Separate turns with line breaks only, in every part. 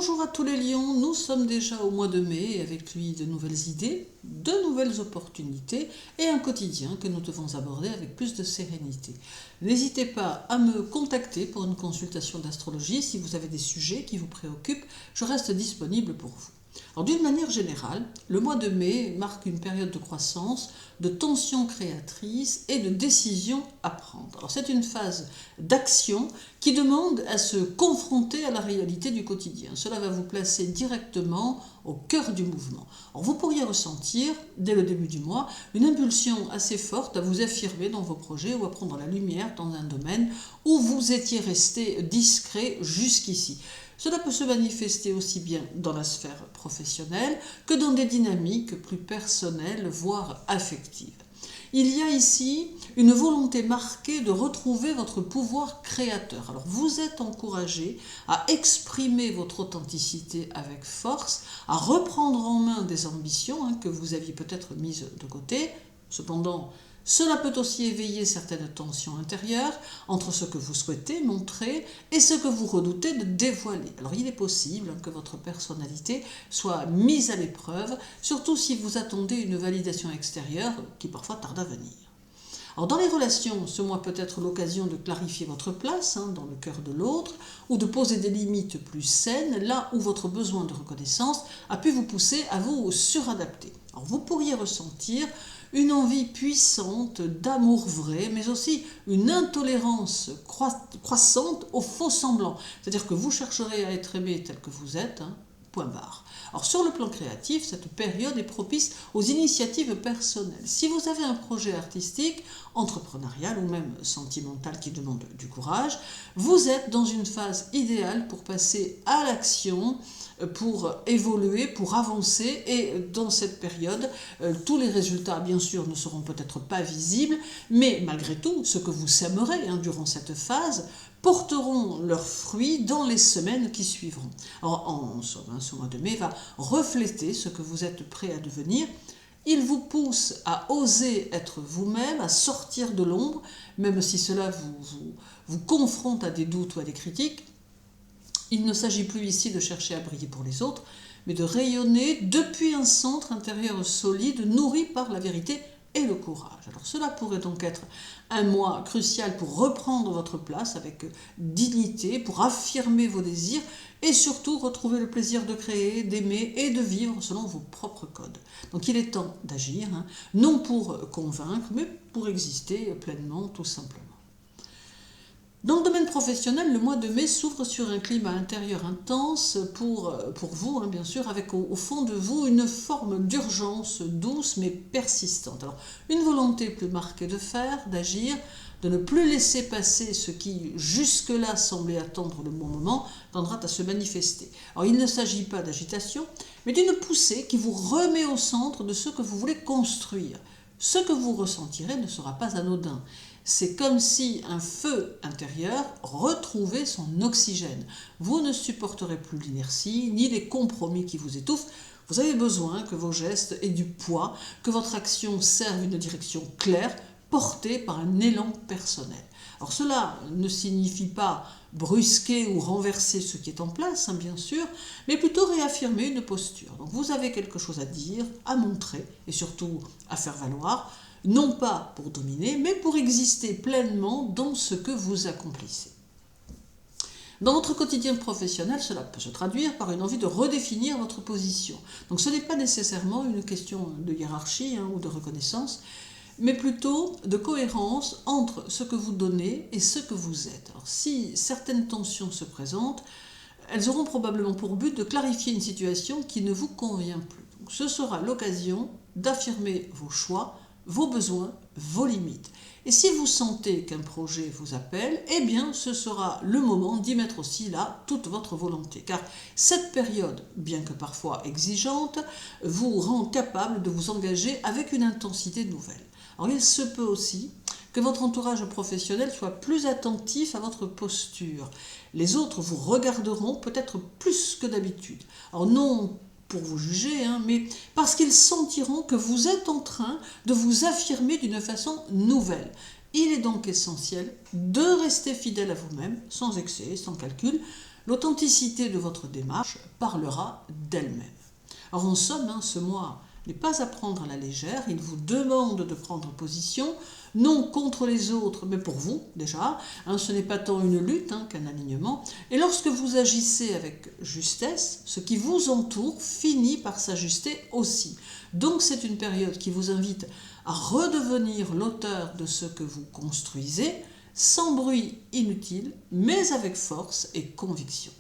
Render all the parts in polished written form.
Bonjour à tous les lions, nous sommes déjà au mois de mai et avec lui de nouvelles idées, de nouvelles opportunités et un quotidien que nous devons aborder avec plus de sérénité. N'hésitez pas à me contacter pour une consultation d'astrologie si vous avez des sujets qui vous préoccupent, je reste disponible pour vous. Alors d'une manière générale, le mois de mai marque une période de croissance, de tension créatrice et de décision à prendre. Alors c'est une phase d'action qui demande à se confronter à la réalité du quotidien. Cela va vous placer directement au cœur du mouvement. Alors vous pourriez ressentir, dès le début du mois, une impulsion assez forte à vous affirmer dans vos projets ou à prendre la lumière dans un domaine où vous étiez resté discret jusqu'ici. Cela peut se manifester aussi bien dans la sphère professionnelle que dans des dynamiques plus personnelles, voire affectives. Il y a ici une volonté marquée de retrouver votre pouvoir créateur. Alors vous êtes encouragé à exprimer votre authenticité avec force, à reprendre en main des ambitions que vous aviez peut-être mises de côté. Cependant, cela peut aussi éveiller certaines tensions intérieures entre ce que vous souhaitez montrer et ce que vous redoutez de dévoiler. Alors il est possible que votre personnalité soit mise à l'épreuve, surtout si vous attendez une validation extérieure qui parfois tarde à venir. Alors dans les relations, ce mois peut être l'occasion de clarifier votre place dans le cœur de l'autre ou de poser des limites plus saines là où votre besoin de reconnaissance a pu vous pousser à vous suradapter. Alors vous pourriez ressentir une envie puissante d'amour vrai, mais aussi une intolérance croissante aux faux semblants. C'est-à-dire que vous chercherez à être aimé tel que vous êtes, point barre. Alors sur le plan créatif, cette période est propice aux initiatives personnelles. Si vous avez un projet artistique, entrepreneurial ou même sentimental qui demande du courage, vous êtes dans une phase idéale pour passer à l'action, pour évoluer, pour avancer, et dans cette période, tous les résultats bien sûr ne seront peut-être pas visibles, mais malgré tout, ce que vous sèmerez durant cette phase porteront leurs fruits dans les semaines qui suivront. Alors, ce mois de mai va refléter ce que vous êtes prêt à devenir. Il vous pousse à oser être vous-même, à sortir de l'ombre, même si cela vous confronte à des doutes ou à des critiques. Il ne s'agit plus ici de chercher à briller pour les autres, mais de rayonner depuis un centre intérieur solide, nourri par la vérité et le courage. Alors cela pourrait donc être un mois crucial pour reprendre votre place avec dignité, pour affirmer vos désirs et surtout retrouver le plaisir de créer, d'aimer et de vivre selon vos propres codes. Donc il est temps d'agir, non pour convaincre, mais pour exister pleinement tout simplement. Dans le domaine professionnel, le mois de mai s'ouvre sur un climat intérieur intense pour vous, bien sûr, avec au fond de vous une forme d'urgence douce mais persistante. Alors, une volonté plus marquée de faire, d'agir, de ne plus laisser passer ce qui jusque-là semblait attendre le bon moment, tendra à se manifester. Alors, il ne s'agit pas d'agitation, mais d'une poussée qui vous remet au centre de ce que vous voulez construire. Ce que vous ressentirez ne sera pas anodin. C'est comme si un feu intérieur retrouvait son oxygène. Vous ne supporterez plus l'inertie, ni les compromis qui vous étouffent. Vous avez besoin que vos gestes aient du poids, que votre action serve une direction claire, portée par un élan personnel. Alors cela ne signifie pas brusquer ou renverser ce qui est en place, bien sûr, mais plutôt réaffirmer une posture. Donc vous avez quelque chose à dire, à montrer et surtout à faire valoir, non pas pour dominer, mais pour exister pleinement dans ce que vous accomplissez. Dans votre quotidien professionnel, cela peut se traduire par une envie de redéfinir votre position. Donc ce n'est pas nécessairement une question de hiérarchie ou de reconnaissance, mais plutôt de cohérence entre ce que vous donnez et ce que vous êtes. Alors, si certaines tensions se présentent, elles auront probablement pour but de clarifier une situation qui ne vous convient plus. Donc, ce sera l'occasion d'affirmer vos choix, vos besoins, vos limites. Et si vous sentez qu'un projet vous appelle, eh bien ce sera le moment d'y mettre aussi là toute votre volonté. Car cette période, bien que parfois exigeante, vous rend capable de vous engager avec une intensité nouvelle. Alors il se peut aussi que votre entourage professionnel soit plus attentif à votre posture. Les autres vous regarderont peut-être plus que d'habitude. Alors non pour vous juger, mais parce qu'ils sentiront que vous êtes en train de vous affirmer d'une façon nouvelle. Il est donc essentiel de rester fidèle à vous-même, sans excès, sans calcul, L'authenticité de votre démarche parlera d'elle-même. Alors en somme, ce mois n'est pas à prendre à la légère, il vous demande de prendre position, non contre les autres, mais pour vous déjà. Ce n'est pas tant une lutte qu'un alignement. Et lorsque vous agissez avec justesse, ce qui vous entoure finit par s'ajuster aussi. Donc c'est une période qui vous invite à redevenir l'auteur de ce que vous construisez, sans bruit inutile, mais avec force et conviction.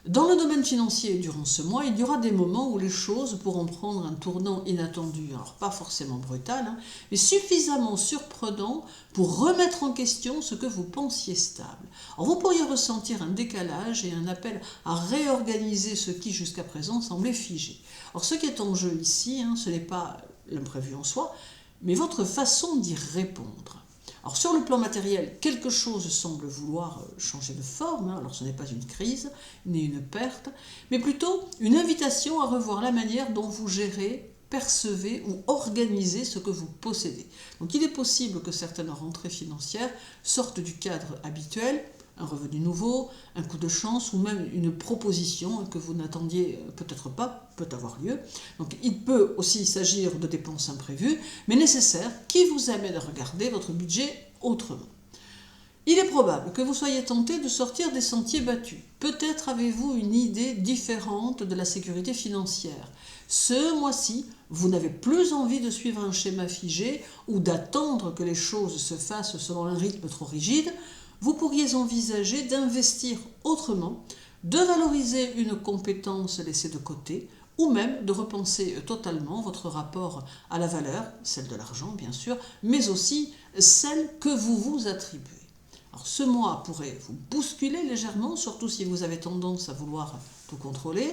Dans le domaine financier, durant ce mois, il y aura des moments où les choses pourront prendre un tournant inattendu, alors pas forcément brutal, mais suffisamment surprenant pour remettre en question ce que vous pensiez stable. Alors vous pourriez ressentir un décalage et un appel à réorganiser ce qui jusqu'à présent semblait figé. Alors ce qui est en jeu ici, ce n'est pas l'imprévu en soi, mais votre façon d'y répondre. Alors sur le plan matériel, quelque chose semble vouloir changer de forme, alors ce n'est pas une crise, ni une perte, mais plutôt une invitation à revoir la manière dont vous gérez, percevez ou organisez ce que vous possédez. Donc il est possible que certaines rentrées financières sortent du cadre habituel, un revenu nouveau, un coup de chance ou même une proposition que vous n'attendiez peut-être pas peut avoir lieu. Donc il peut aussi s'agir de dépenses imprévues, mais nécessaires, qui vous amènent à regarder votre budget autrement. Il est probable que vous soyez tenté de sortir des sentiers battus. Peut-être avez-vous une idée différente de la sécurité financière. Ce mois-ci, vous n'avez plus envie de suivre un schéma figé ou d'attendre que les choses se fassent selon un rythme trop rigide. Vous pourriez envisager d'investir autrement, de valoriser une compétence laissée de côté, ou même de repenser totalement votre rapport à la valeur, celle de l'argent bien sûr, mais aussi celle que vous vous attribuez. Alors ce mois pourrait vous bousculer légèrement, surtout si vous avez tendance à vouloir tout contrôler,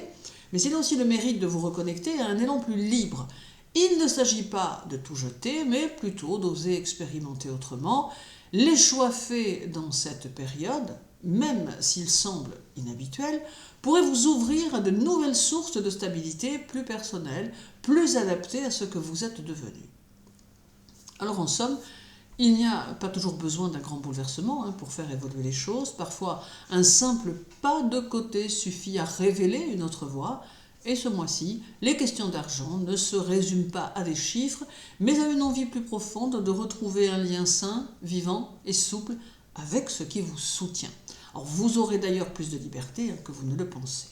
mais il a aussi le mérite de vous reconnecter à un élan plus libre. Il ne s'agit pas de tout jeter, mais plutôt d'oser expérimenter autrement. Les choix faits dans cette période, même s'ils semblent inhabituels, pourraient vous ouvrir à de nouvelles sources de stabilité plus personnelles, plus adaptées à ce que vous êtes devenu. Alors en somme, il n'y a pas toujours besoin d'un grand bouleversement pour faire évoluer les choses. Parfois, un simple pas de côté suffit à révéler une autre voie. Et ce mois-ci, les questions d'argent ne se résument pas à des chiffres, mais à une envie plus profonde de retrouver un lien sain, vivant et souple avec ce qui vous soutient. Alors vous aurez d'ailleurs plus de liberté que vous ne le pensez.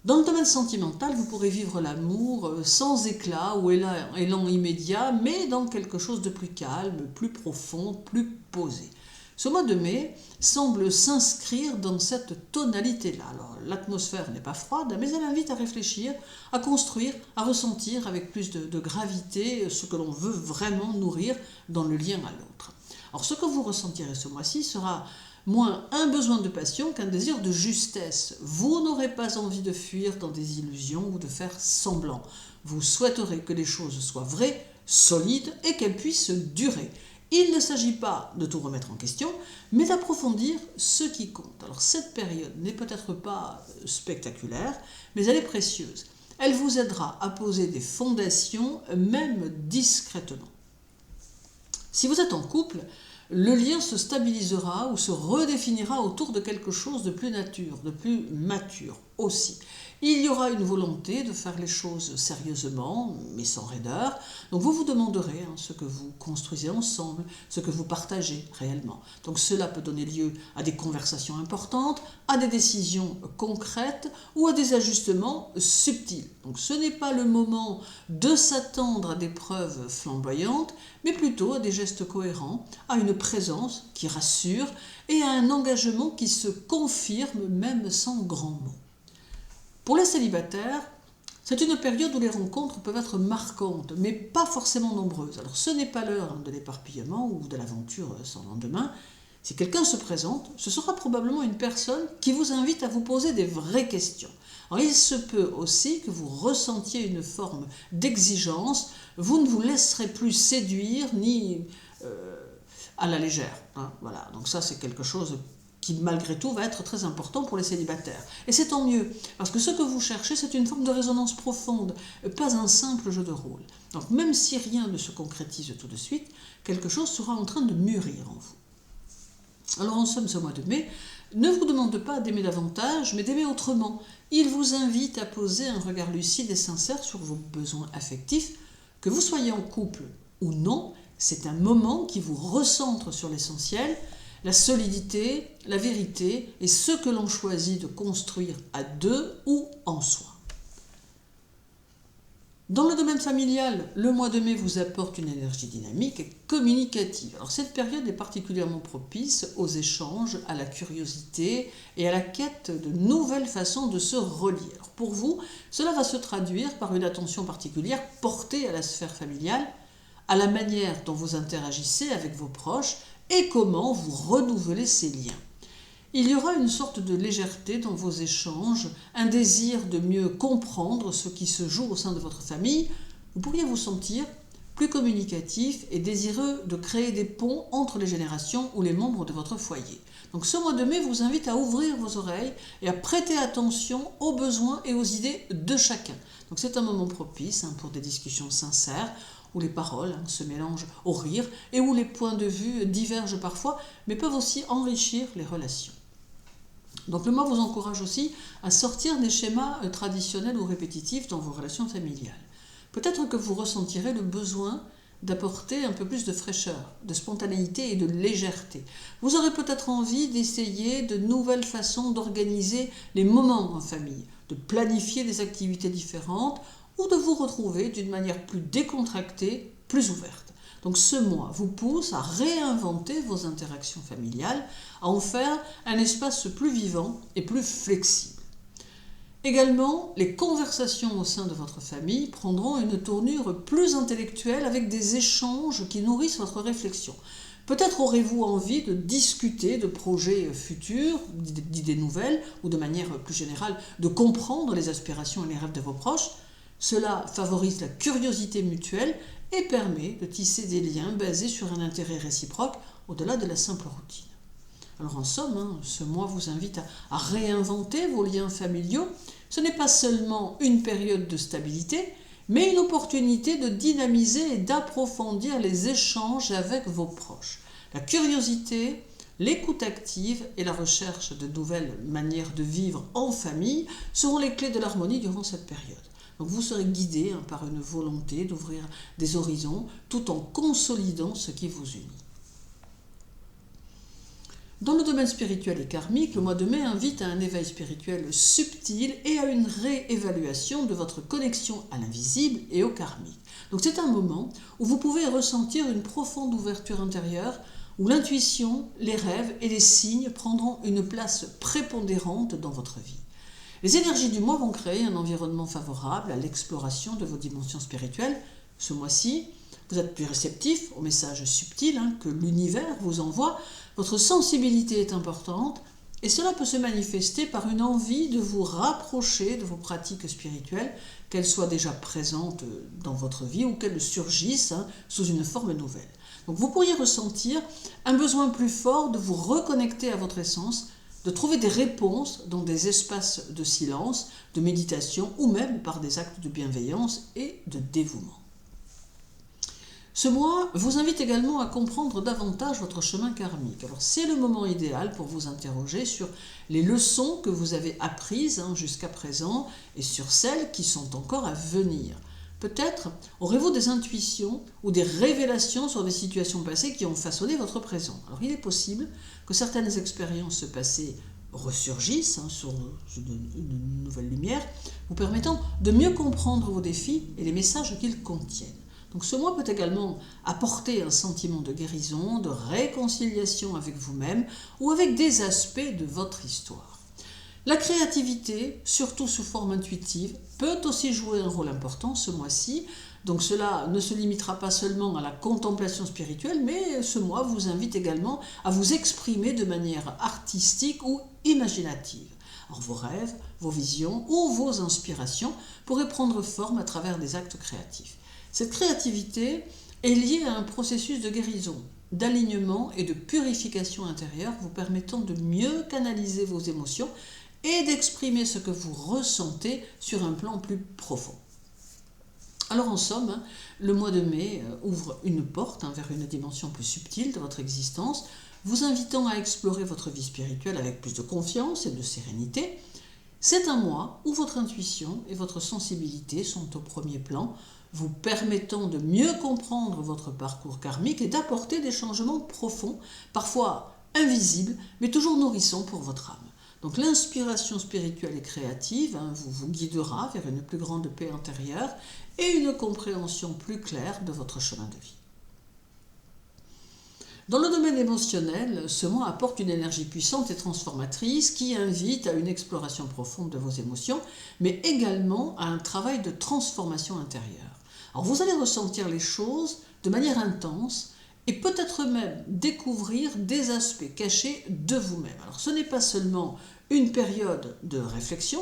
Dans le domaine sentimental, vous pourrez vivre l'amour sans éclat ou élan immédiat, mais dans quelque chose de plus calme, plus profond, plus posé. Ce mois de mai semble s'inscrire dans cette tonalité-là. Alors, l'atmosphère n'est pas froide, mais elle invite à réfléchir, à construire, à ressentir avec plus de gravité ce que l'on veut vraiment nourrir dans le lien à l'autre. Alors, ce que vous ressentirez ce mois-ci sera moins un besoin de passion qu'un désir de justesse. Vous n'aurez pas envie de fuir dans des illusions ou de faire semblant. Vous souhaiterez que les choses soient vraies, solides et qu'elles puissent durer. Il ne s'agit pas de tout remettre en question, mais d'approfondir ce qui compte. Alors cette période n'est peut-être pas spectaculaire, mais elle est précieuse. Elle vous aidera à poser des fondations, même discrètement. Si vous êtes en couple, le lien se stabilisera ou se redéfinira autour de quelque chose de plus de plus mature aussi. Il y aura une volonté de faire les choses sérieusement, mais sans raideur. Donc vous vous demanderez ce que vous construisez ensemble, ce que vous partagez réellement. Donc cela peut donner lieu à des conversations importantes, à des décisions concrètes ou à des ajustements subtils. Donc ce n'est pas le moment de s'attendre à des preuves flamboyantes, mais plutôt à des gestes cohérents, à une présence qui rassure et à un engagement qui se confirme même sans grands mots. Pour les célibataires, c'est une période où les rencontres peuvent être marquantes, mais pas forcément nombreuses. Alors ce n'est pas l'heure de l'éparpillement ou de l'aventure sans lendemain. Si quelqu'un se présente, ce sera probablement une personne qui vous invite à vous poser des vraies questions. Alors il se peut aussi que vous ressentiez une forme d'exigence, vous ne vous laisserez plus séduire ni à la légère. Voilà. Donc ça c'est quelque chose qui malgré tout va être très important pour les célibataires. Et c'est tant mieux, parce que ce que vous cherchez, c'est une forme de résonance profonde, pas un simple jeu de rôle. Donc même si rien ne se concrétise tout de suite, quelque chose sera en train de mûrir en vous. Alors en somme, ce mois de mai ne vous demande pas d'aimer davantage, mais d'aimer autrement. Il vous invite à poser un regard lucide et sincère sur vos besoins affectifs. Que vous soyez en couple ou non, c'est un moment qui vous recentre sur l'essentiel, la solidité, la vérité et ce que l'on choisit de construire à deux ou en soi. Dans le domaine familial, le mois de mai vous apporte une énergie dynamique et communicative. Alors cette période est particulièrement propice aux échanges, à la curiosité et à la quête de nouvelles façons de se relier. Alors pour vous, cela va se traduire par une attention particulière portée à la sphère familiale, à la manière dont vous interagissez avec vos proches et comment vous renouvelez ces liens. Il y aura une sorte de légèreté dans vos échanges, un désir de mieux comprendre ce qui se joue au sein de votre famille. Vous pourriez vous sentir plus communicatif et désireux de créer des ponts entre les générations ou les membres de votre foyer. Donc ce mois de mai vous invite à ouvrir vos oreilles et à prêter attention aux besoins et aux idées de chacun. Donc c'est un moment propice pour des discussions sincères, où les paroles se mélangent au rire et où les points de vue divergent parfois, mais peuvent aussi enrichir les relations. Donc le mois vous encourage aussi à sortir des schémas traditionnels ou répétitifs dans vos relations familiales. Peut-être que vous ressentirez le besoin d'apporter un peu plus de fraîcheur, de spontanéité et de légèreté. Vous aurez peut-être envie d'essayer de nouvelles façons d'organiser les moments en famille, de planifier des activités différentes ou de vous retrouver d'une manière plus décontractée, plus ouverte. Donc ce mois vous pousse à réinventer vos interactions familiales, à en faire un espace plus vivant et plus flexible. Également, les conversations au sein de votre famille prendront une tournure plus intellectuelle avec des échanges qui nourrissent votre réflexion. Peut-être aurez-vous envie de discuter de projets futurs, d'idées nouvelles ou de manière plus générale de comprendre les aspirations et les rêves de vos proches. Cela favorise la curiosité mutuelle et permet de tisser des liens basés sur un intérêt réciproque au-delà de la simple routine. Alors en somme, ce mois vous invite à réinventer vos liens familiaux. Ce n'est pas seulement une période de stabilité, mais une opportunité de dynamiser et d'approfondir les échanges avec vos proches. La curiosité, l'écoute active et la recherche de nouvelles manières de vivre en famille seront les clés de l'harmonie durant cette période. Donc vous serez guidé par une volonté d'ouvrir des horizons tout en consolidant ce qui vous unit. Dans le domaine spirituel et karmique, le mois de mai invite à un éveil spirituel subtil et à une réévaluation de votre connexion à l'invisible et au karmique. Donc c'est un moment où vous pouvez ressentir une profonde ouverture intérieure, où l'intuition, les rêves et les signes prendront une place prépondérante dans votre vie. Les énergies du mois vont créer un environnement favorable à l'exploration de vos dimensions spirituelles. Ce mois-ci, vous êtes plus réceptif aux messages subtils que l'univers vous envoie. Votre sensibilité est importante et cela peut se manifester par une envie de vous rapprocher de vos pratiques spirituelles, qu'elles soient déjà présentes dans votre vie ou qu'elles surgissent sous une forme nouvelle. Donc vous pourriez ressentir un besoin plus fort de vous reconnecter à votre essence, de trouver des réponses dans des espaces de silence, de méditation ou même par des actes de bienveillance et de dévouement. Ce mois vous invite également à comprendre davantage votre chemin karmique. Alors c'est le moment idéal pour vous interroger sur les leçons que vous avez apprises jusqu'à présent et sur celles qui sont encore à venir. Peut-être aurez-vous des intuitions ou des révélations sur des situations passées qui ont façonné votre présent. Alors il est possible que certaines expériences passées ressurgissent sous une nouvelle lumière, vous permettant de mieux comprendre vos défis et les messages qu'ils contiennent. Donc ce mois peut également apporter un sentiment de guérison, de réconciliation avec vous-même ou avec des aspects de votre histoire. La créativité, surtout sous forme intuitive, peut aussi jouer un rôle important ce mois-ci. Donc cela ne se limitera pas seulement à la contemplation spirituelle, mais ce mois vous invite également à vous exprimer de manière artistique ou imaginative. Alors vos rêves, vos visions ou vos inspirations pourraient prendre forme à travers des actes créatifs. Cette créativité est liée à un processus de guérison, d'alignement et de purification intérieure vous permettant de mieux canaliser vos émotions et d'exprimer ce que vous ressentez sur un plan plus profond. Alors en somme, le mois de mai ouvre une porte vers une dimension plus subtile de votre existence, vous invitant à explorer votre vie spirituelle avec plus de confiance et de sérénité. C'est un mois où votre intuition et votre sensibilité sont au premier plan, vous permettant de mieux comprendre votre parcours karmique et d'apporter des changements profonds, parfois invisibles, mais toujours nourrissants pour votre âme. Donc l'inspiration spirituelle et créative vous guidera vers une plus grande paix intérieure et une compréhension plus claire de votre chemin de vie. Dans le domaine émotionnel, ce mois apporte une énergie puissante et transformatrice qui invite à une exploration profonde de vos émotions, mais également à un travail de transformation intérieure. Alors vous allez ressentir les choses de manière intense et peut-être même découvrir des aspects cachés de vous-même. Alors ce n'est pas seulement une période de réflexion,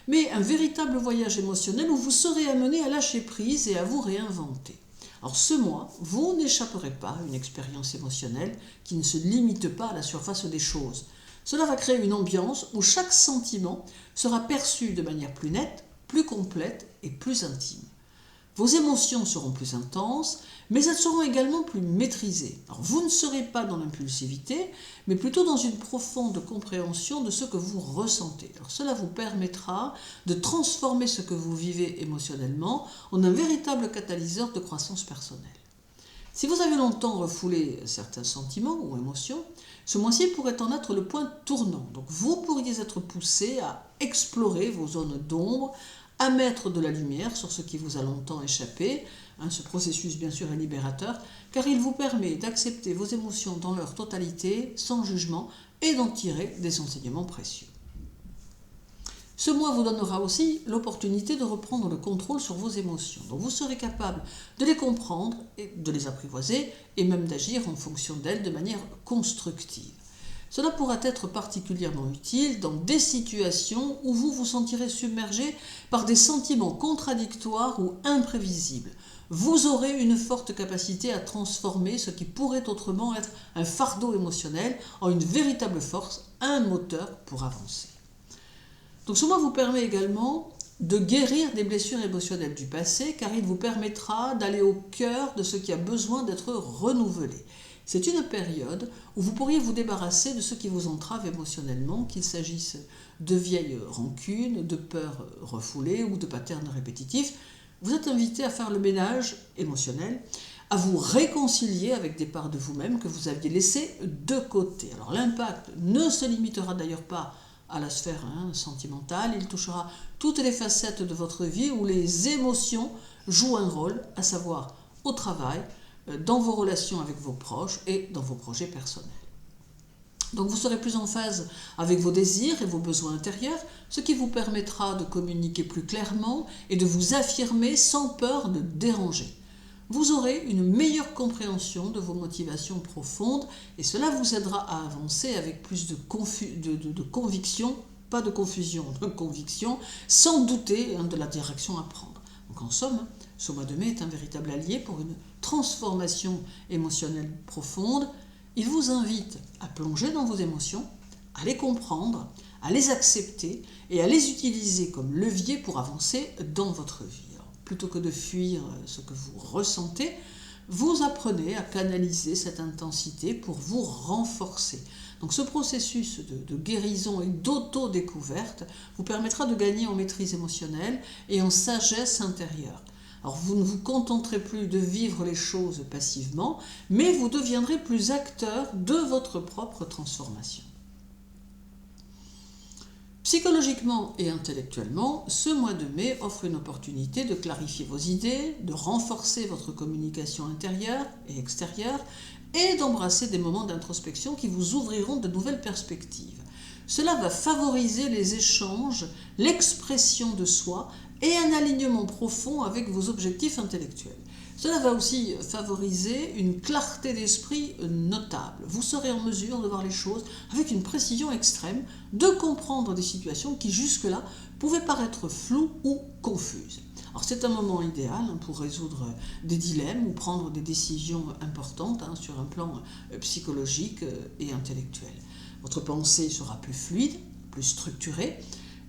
mais un véritable voyage émotionnel où vous serez amené à lâcher prise et à vous réinventer. Alors ce mois, vous n'échapperez pas à une expérience émotionnelle qui ne se limite pas à la surface des choses. Cela va créer une ambiance où chaque sentiment sera perçu de manière plus nette, plus complète et plus intime. Vos émotions seront plus intenses, mais elles seront également plus maîtrisées. Alors, vous ne serez pas dans l'impulsivité, mais plutôt dans une profonde compréhension de ce que vous ressentez. Alors, cela vous permettra de transformer ce que vous vivez émotionnellement en un véritable catalyseur de croissance personnelle. Si vous avez longtemps refoulé certains sentiments ou émotions, ce mois-ci pourrait en être le point tournant. Donc, vous pourriez être poussé à explorer vos zones d'ombre, à mettre de la lumière sur ce qui vous a longtemps échappé. Ce processus, bien sûr, est libérateur, car il vous permet d'accepter vos émotions dans leur totalité, sans jugement, et d'en tirer des enseignements précieux. Ce mois vous donnera aussi l'opportunité de reprendre le contrôle sur vos émotions. Donc vous serez capable de les comprendre, et de les apprivoiser, et même d'agir en fonction d'elles de manière constructive. Cela pourra être particulièrement utile dans des situations où vous vous sentirez submergé par des sentiments contradictoires ou imprévisibles. Vous aurez une forte capacité à transformer ce qui pourrait autrement être un fardeau émotionnel en une véritable force, un moteur pour avancer. Donc ce mois vous permet également de guérir des blessures émotionnelles du passé, car il vous permettra d'aller au cœur de ce qui a besoin d'être renouvelé. C'est une période où vous pourriez vous débarrasser de ce qui vous entrave émotionnellement, qu'il s'agisse de vieilles rancunes, de peurs refoulées ou de patterns répétitifs. Vous êtes invité à faire le ménage émotionnel, à vous réconcilier avec des parts de vous-même que vous aviez laissées de côté. Alors l'impact ne se limitera d'ailleurs pas à la sphère sentimentale, il touchera toutes les facettes de votre vie où les émotions jouent un rôle, à savoir au travail, dans vos relations avec vos proches et dans vos projets personnels. Donc vous serez plus en phase avec vos désirs et vos besoins intérieurs, ce qui vous permettra de communiquer plus clairement et de vous affirmer sans peur de déranger. Vous aurez une meilleure compréhension de vos motivations profondes et cela vous aidera à avancer avec plus de conviction, pas de confusion, de conviction, sans douter de la direction à prendre. Donc en somme, ce mois de mai est un véritable allié pour une transformation émotionnelle profonde. Il vous invite à plonger dans vos émotions, à les comprendre, à les accepter et à les utiliser comme levier pour avancer dans votre vie. Alors, plutôt que de fuir ce que vous ressentez, vous apprenez à canaliser cette intensité pour vous renforcer. Donc ce processus de guérison et d'auto-découverte vous permettra de gagner en maîtrise émotionnelle et en sagesse intérieure. Alors vous ne vous contenterez plus de vivre les choses passivement, mais vous deviendrez plus acteur de votre propre transformation. Psychologiquement et intellectuellement, ce mois de mai offre une opportunité de clarifier vos idées, de renforcer votre communication intérieure et extérieure et d'embrasser des moments d'introspection qui vous ouvriront de nouvelles perspectives. Cela va favoriser les échanges, l'expression de soi et un alignement profond avec vos objectifs intellectuels. Cela va aussi favoriser une clarté d'esprit notable. Vous serez en mesure de voir les choses avec une précision extrême, de comprendre des situations qui jusque-là pouvaient paraître floues ou confuses. Alors c'est un moment idéal pour résoudre des dilemmes ou prendre des décisions importantes sur un plan psychologique et intellectuel. Votre pensée sera plus fluide, plus structurée,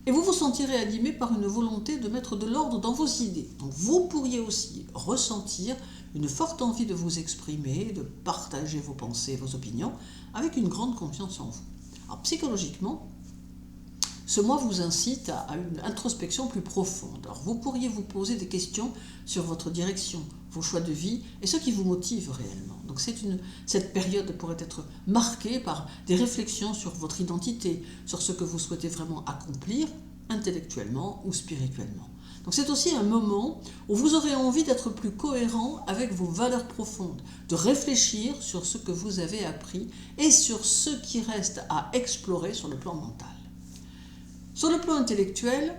et vous vous sentirez animé par une volonté de mettre de l'ordre dans vos idées. Donc vous pourriez aussi ressentir une forte envie de vous exprimer, de partager vos pensées, vos opinions, avec une grande confiance en vous. Alors psychologiquement, ce mois vous incite à une introspection plus profonde. Alors vous pourriez vous poser des questions sur votre direction, vos choix de vie et ce qui vous motive réellement. Donc cette période pourrait être marquée par des réflexions sur votre identité, sur ce que vous souhaitez vraiment accomplir intellectuellement ou spirituellement. Donc c'est aussi un moment où vous aurez envie d'être plus cohérent avec vos valeurs profondes, de réfléchir sur ce que vous avez appris et sur ce qui reste à explorer sur le plan mental. Sur le plan intellectuel,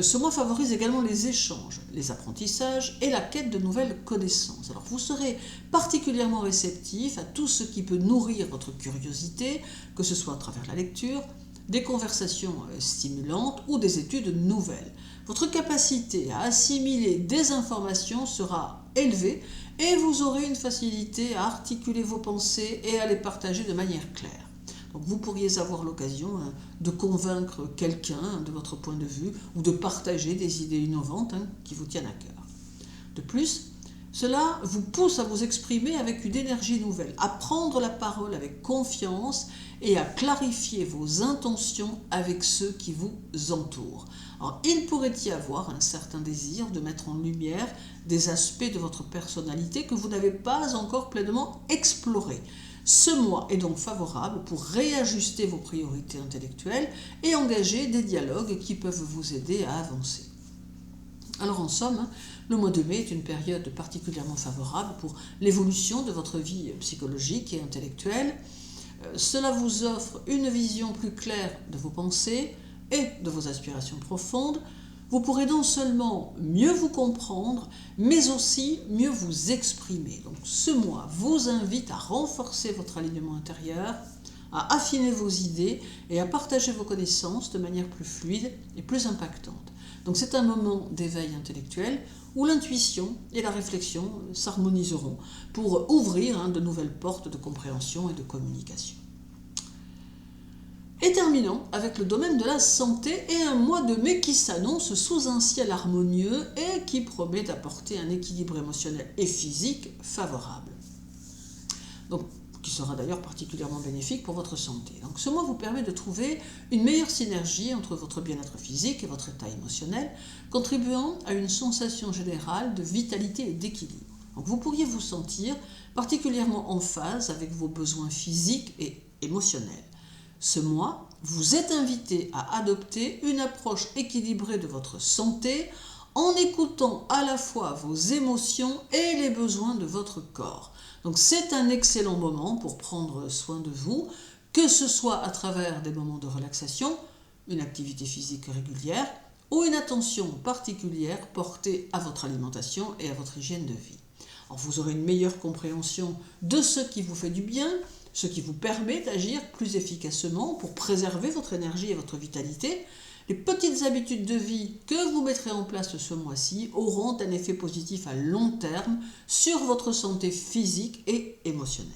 ce mois favorise également les échanges, les apprentissages et la quête de nouvelles connaissances. Alors vous serez particulièrement réceptif à tout ce qui peut nourrir votre curiosité, que ce soit à travers la lecture, des conversations stimulantes ou des études nouvelles. Votre capacité à assimiler des informations sera élevée et vous aurez une facilité à articuler vos pensées et à les partager de manière claire. Donc vous pourriez avoir l'occasion de convaincre quelqu'un de votre point de vue ou de partager des idées innovantes qui vous tiennent à cœur. De plus, cela vous pousse à vous exprimer avec une énergie nouvelle, à prendre la parole avec confiance et à clarifier vos intentions avec ceux qui vous entourent. Alors, il pourrait y avoir un certain désir de mettre en lumière des aspects de votre personnalité que vous n'avez pas encore pleinement explorés. Ce mois est donc favorable pour réajuster vos priorités intellectuelles et engager des dialogues qui peuvent vous aider à avancer. Alors en somme, le mois de mai est une période particulièrement favorable pour l'évolution de votre vie psychologique et intellectuelle. Cela vous offre une vision plus claire de vos pensées et de vos aspirations profondes. Vous pourrez non seulement mieux vous comprendre, mais aussi mieux vous exprimer. Donc ce mois vous invite à renforcer votre alignement intérieur, à affiner vos idées et à partager vos connaissances de manière plus fluide et plus impactante. Donc c'est un moment d'éveil intellectuel où l'intuition et la réflexion s'harmoniseront pour ouvrir de nouvelles portes de compréhension et de communication. Et terminons avec le domaine de la santé et un mois de mai qui s'annonce sous un ciel harmonieux et qui promet d'apporter un équilibre émotionnel et physique favorable. Donc, qui sera d'ailleurs particulièrement bénéfique pour votre santé. Donc, ce mois vous permet de trouver une meilleure synergie entre votre bien-être physique et votre état émotionnel, contribuant à une sensation générale de vitalité et d'équilibre. Donc, vous pourriez vous sentir particulièrement en phase avec vos besoins physiques et émotionnels. Ce mois, vous êtes invité à adopter une approche équilibrée de votre santé en écoutant à la fois vos émotions et les besoins de votre corps. Donc c'est un excellent moment pour prendre soin de vous, que ce soit à travers des moments de relaxation, une activité physique régulière ou une attention particulière portée à votre alimentation et à votre hygiène de vie. Alors vous aurez une meilleure compréhension de ce qui vous fait du bien, ce qui vous permet d'agir plus efficacement pour préserver votre énergie et votre vitalité. Les petites habitudes de vie que vous mettrez en place ce mois-ci auront un effet positif à long terme sur votre santé physique et émotionnelle.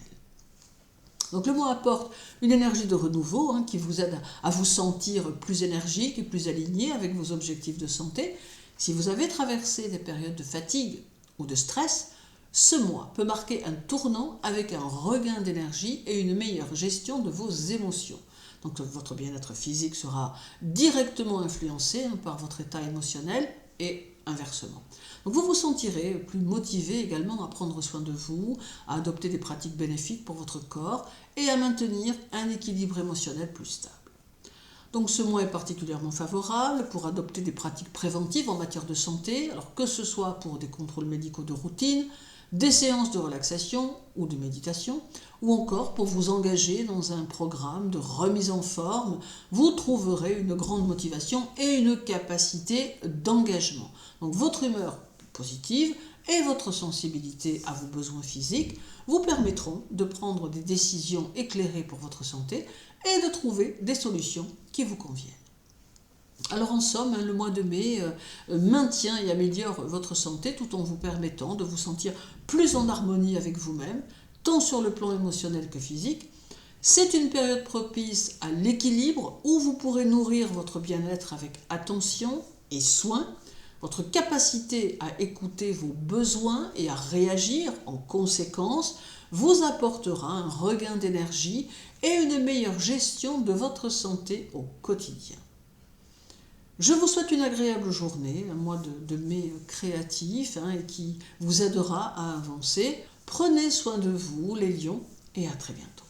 Donc le mois apporte une énergie de renouveau qui vous aide à vous sentir plus énergique et plus aligné avec vos objectifs de santé. Si vous avez traversé des périodes de fatigue ou de stress, ce mois peut marquer un tournant avec un regain d'énergie et une meilleure gestion de vos émotions. Donc votre bien-être physique sera directement influencé par votre état émotionnel et inversement. Donc vous vous sentirez plus motivé également à prendre soin de vous, à adopter des pratiques bénéfiques pour votre corps et à maintenir un équilibre émotionnel plus stable. Donc ce mois est particulièrement favorable pour adopter des pratiques préventives en matière de santé, alors que ce soit pour des contrôles médicaux de routine, des séances de relaxation ou de méditation, ou encore pour vous engager dans un programme de remise en forme, vous trouverez une grande motivation et une capacité d'engagement. Donc votre humeur positive et votre sensibilité à vos besoins physiques vous permettront de prendre des décisions éclairées pour votre santé et de trouver des solutions qui vous conviennent. Alors en somme, le mois de mai maintient et améliore votre santé tout en vous permettant de vous sentir plus en harmonie avec vous-même, tant sur le plan émotionnel que physique. C'est une période propice à l'équilibre où vous pourrez nourrir votre bien-être avec attention et soin. Votre capacité à écouter vos besoins et à réagir en conséquence vous apportera un regain d'énergie et une meilleure gestion de votre santé au quotidien. Je vous souhaite une agréable journée, un mois de mai créatif et qui vous aidera à avancer. Prenez soin de vous, les lions, et à très bientôt.